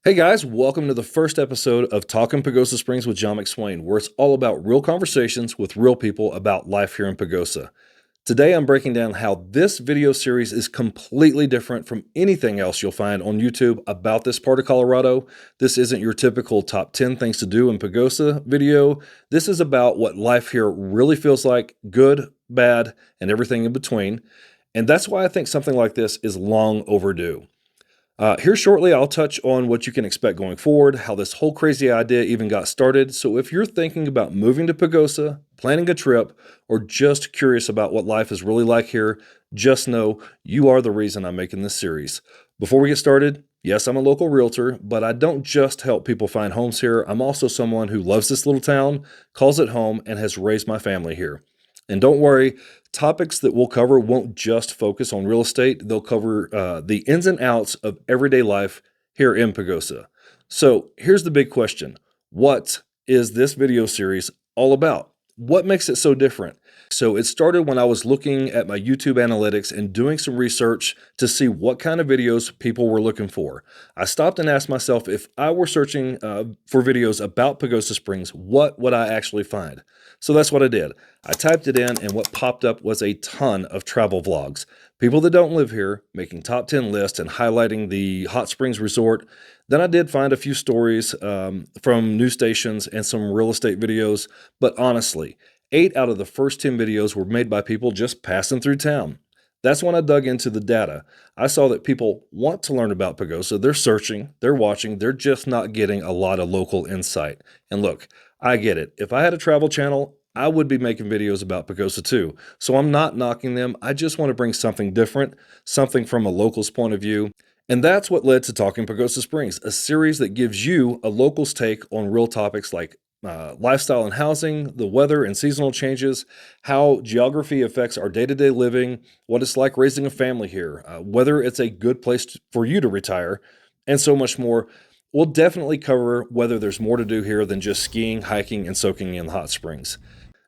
Hey guys, welcome to the first episode of Talking Pagosa Springs with John McSwain, where it's all about real conversations with real people about life here in Pagosa. Today I'm breaking down how this video series is completely different from anything else you'll find on YouTube about this part of Colorado. This isn't your typical top 10 things to do in Pagosa video. This is about what life here really feels like, good, bad, and everything in between. And that's why I think something like this is long overdue. Here shortly, I'll touch on what you can expect going forward, how this whole crazy idea even got started. So, if you're thinking about moving to Pagosa, planning a trip, or just curious about what life is really like here, just know you are the reason I'm making this series. Before we get started, yes, I'm a local realtor, but I don't just help people find homes here. I'm also someone who loves this little town, calls it home, and has raised my family here. And don't worry, topics that we'll cover won't just focus on real estate. They'll cover the ins and outs of everyday life here in Pagosa. So here's the big question. What is this video series all about? What makes it so different? So it started when I was looking at my YouTube analytics and doing some research to see what kind of videos people were looking for. I stopped and asked myself, if I were searching for videos about Pagosa Springs, what would I actually find? So that's what I did. I typed it in, and what popped up was a ton of travel vlogs. People that don't live here making top 10 lists and highlighting the hot springs resort. Then I did find a few stories from news stations and some real estate videos. But honestly, 8 out of the first 10 videos were made by people just passing through town. That's when I dug into the data. I saw that people want to learn about Pagosa. They're searching, they're watching, they're just not getting a lot of local insight. And look, I get it. If I had a travel channel, I would be making videos about Pagosa too. So I'm not knocking them. I just want to bring something different, something from a local's point of view. And that's what led to Talking Pagosa Springs, a series that gives you a local's take on real topics like lifestyle and housing, the weather and seasonal changes, how geography affects our day to day living, what it's like raising a family here, whether it's a good place for you to retire, and so much more. We'll definitely cover whether there's more to do here than just skiing, hiking, and soaking in the hot springs.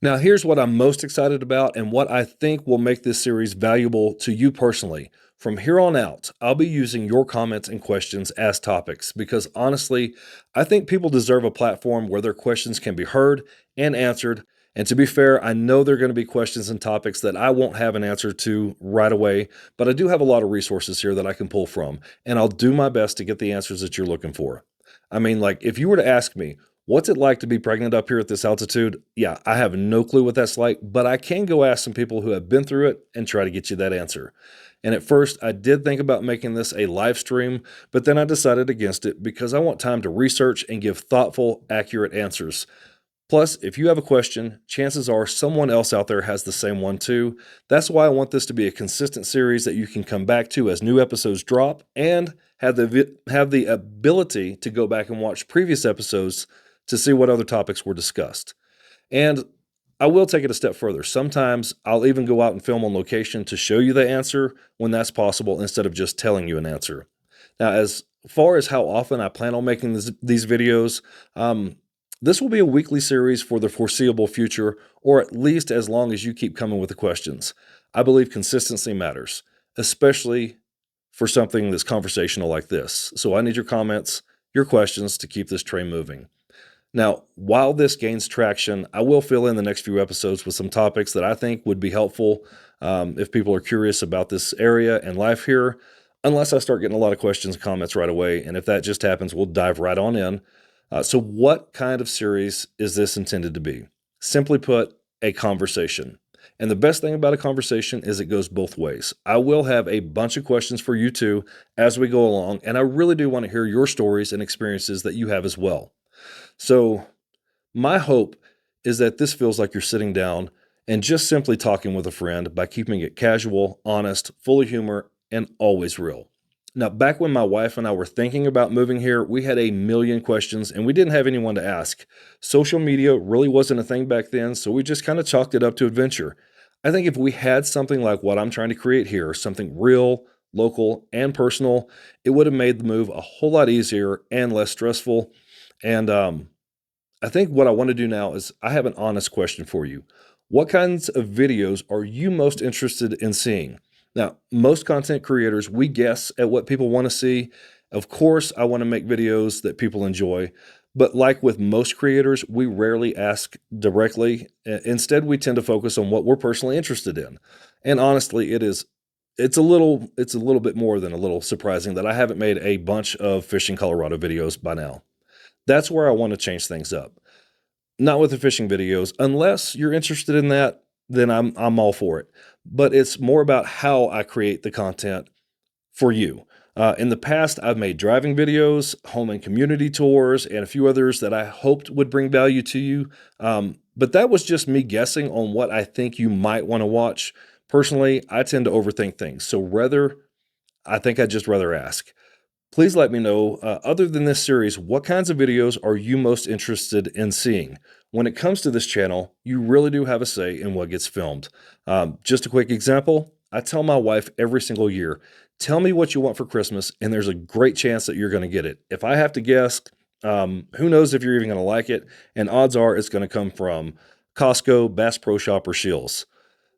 Now, here's what I'm most excited about and what I think will make this series valuable to you personally. From here on out, I'll be using your comments and questions as topics because honestly, I think people deserve a platform where their questions can be heard and answered. And to be fair, I know there are going to be questions and topics that I won't have an answer to right away, but I do have a lot of resources here that I can pull from, and I'll do my best to get the answers that you're looking for. I mean, like, if you were to ask me, what's it like to be pregnant up here at this altitude? Yeah, I have no clue what that's like, but I can go ask some people who have been through it and try to get you that answer. And at first, I did think about making this a live stream, but then I decided against it because I want time to research and give thoughtful, accurate answers. Plus, if you have a question, chances are someone else out there has the same one too. That's why I want this to be a consistent series that you can come back to as new episodes drop and have the ability to go back and watch previous episodes to see what other topics were discussed. And I will take it a step further. Sometimes I'll even go out and film on location to show you the answer when that's possible instead of just telling you an answer. Now, as far as how often I plan on making these videos, this will be a weekly series for the foreseeable future, or at least as long as you keep coming with the questions. I believe consistency matters, especially for something that's conversational like this. So I need your comments, your questions to keep this train moving. Now, while this gains traction, I will fill in the next few episodes with some topics that I think would be helpful if people are curious about this area and life here, unless I start getting a lot of questions and comments right away. And if that just happens, we'll dive right on in. So what kind of series is this intended to be? Simply put, a conversation. And the best thing about a conversation is it goes both ways. I will have a bunch of questions for you too as we go along, and I really do want to hear your stories and experiences that you have as well. So my hope is that this feels like you're sitting down and just simply talking with a friend by keeping it casual, honest, full of humor, and always real. Now, back when my wife and I were thinking about moving here, we had a million questions and we didn't have anyone to ask. Social media really wasn't a thing back then, so we just kind of chalked it up to adventure. I think if we had something like what I'm trying to create here, something real, local, and personal, it would have made the move a whole lot easier and less stressful. And I think what I want to do now is I have an honest question for you. What kinds of videos are you most interested in seeing? Now, most content creators, we guess at what people want to see. Of course, I want to make videos that people enjoy, but like with most creators, we rarely ask directly. Instead, we tend to focus on what we're personally interested in. And honestly, it's a little bit more than a little surprising that I haven't made a bunch of fishing Colorado videos by now. That's where I want to change things up. Not with the fishing videos. Unless you're interested in that, then I'm all for it. But it's more about how I create the content for you. In the past, I've made driving videos, home and community tours, and a few others that I hoped would bring value to you. But that was just me guessing on what I think you might want to watch. Personally, I tend to overthink things. So I think I'd just rather ask. Please let me know, other than this series, what kinds of videos are you most interested in seeing? When it comes to this channel, you really do have a say in what gets filmed. Just a quick example, I tell my wife every single year, tell me what you want for Christmas, and there's a great chance that you're going to get it. If I have to guess, who knows if you're even going to like it, and odds are it's going to come from Costco, Bass Pro Shop, or Scheels.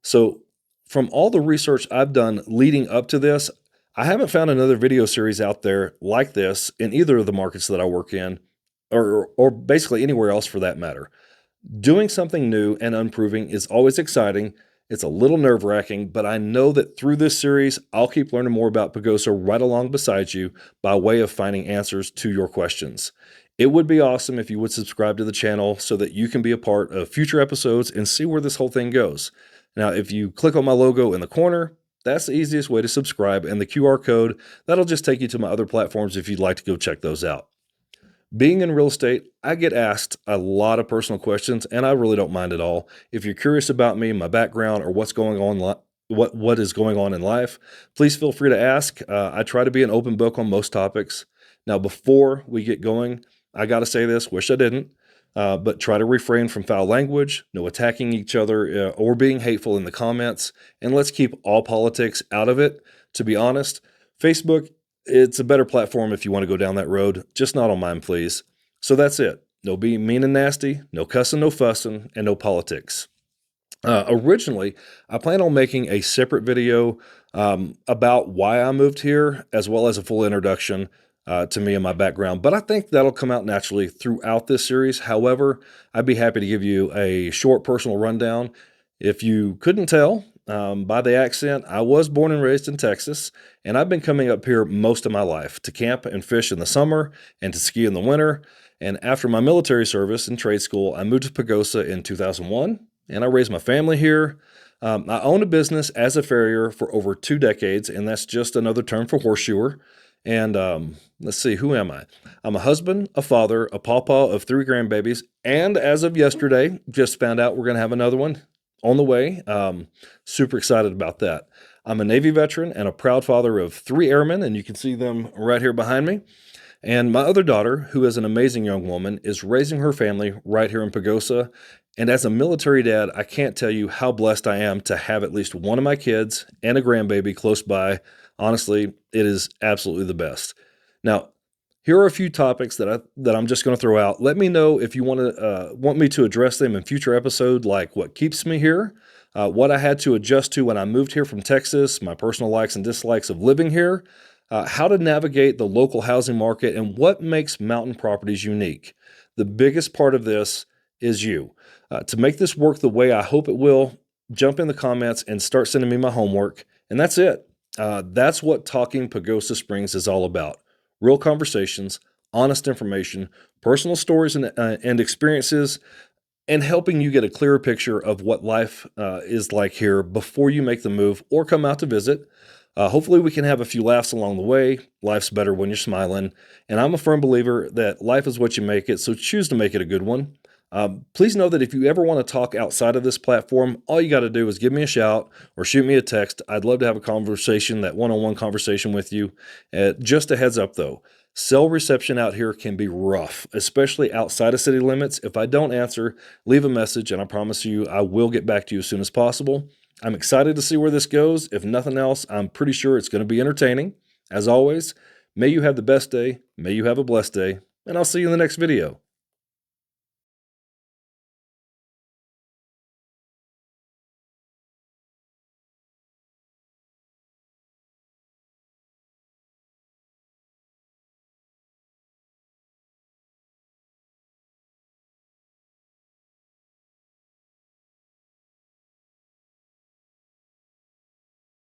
So from all the research I've done leading up to this, I haven't found another video series out there like this in either of the markets that I work in, or basically anywhere else for that matter. Doing something new and unproving is always exciting. It's a little nerve-wracking, but I know that through this series, I'll keep learning more about Pagosa right along beside you by way of finding answers to your questions. It would be awesome if you would subscribe to the channel so that you can be a part of future episodes and see where this whole thing goes. Now, if you click on my logo in the corner, that's the easiest way to subscribe, and the QR code, that'll just take you to my other platforms if you'd like to go check those out. Being in real estate, I get asked a lot of personal questions, and I really don't mind at all. If you're curious about me, my background, or what's going on, what is going on in life, please feel free to ask. I try to be an open book on most topics. Now, before we get going, I got to say this, wish I didn't, but try to refrain from foul language, no attacking each other, or being hateful in the comments, and let's keep all politics out of it. To be honest, Facebook, it's a better platform if you want to go down that road, just not on mine, please. So that's it. No being mean and nasty, no cussing, no fussing, and no politics. Originally, I planned on making a separate video about why I moved here, as well as a full introduction to me and my background, but I think that'll come out naturally throughout this series. However, I'd be happy to give you a short personal rundown. If you couldn't tell by the accent, I was born and raised in Texas, and I've been coming up here most of my life to camp and fish in the summer and to ski in the winter. And after my military service and trade school, I moved to Pagosa in 2001, and I raised my family here. I own a business as a farrier for over 2 decades, and that's just another term for horseshoer. And let's see, who am I? I'm a husband, a father, a pawpaw of 3 grandbabies, and as of yesterday, just found out we're going to have another one on the way. Super excited about that. I'm a Navy veteran and a proud father of 3 airmen, and you can see them right here behind me. And my other daughter, who is an amazing young woman, is raising her family right here in Pagosa. And as a military dad, I can't tell you how blessed I am to have at least one of my kids and a grandbaby close by. Honestly, it is absolutely the best. Now, here are a few topics that I'm just going to throw out. Let me know if you want me to address them in future episodes, like what keeps me here, what I had to adjust to when I moved here from Texas, my personal likes and dislikes of living here, how to navigate the local housing market, and what makes mountain properties unique. The biggest part of this is you. To make this work the way I hope it will, jump in the comments and start sending me my homework, and that's it. That's what Talking Pagosa Springs is all about. Real conversations, honest information, personal stories and experiences, and helping you get a clearer picture of what life is like here before you make the move or come out to visit. Hopefully we can have a few laughs along the way. Life's better when you're smiling. And I'm a firm believer that life is what you make it, so choose to make it a good one. Please know that if you ever want to talk outside of this platform, all you got to do is give me a shout or shoot me a text. I'd love to have a conversation, that one-on-one conversation with you. Just a heads up though, cell reception out here can be rough, especially outside of city limits. If I don't answer, leave a message and I promise you I will get back to you as soon as possible. I'm excited to see where this goes. If nothing else, I'm pretty sure it's going to be entertaining. As always, may you have the best day, may you have a blessed day, and I'll see you in the next video.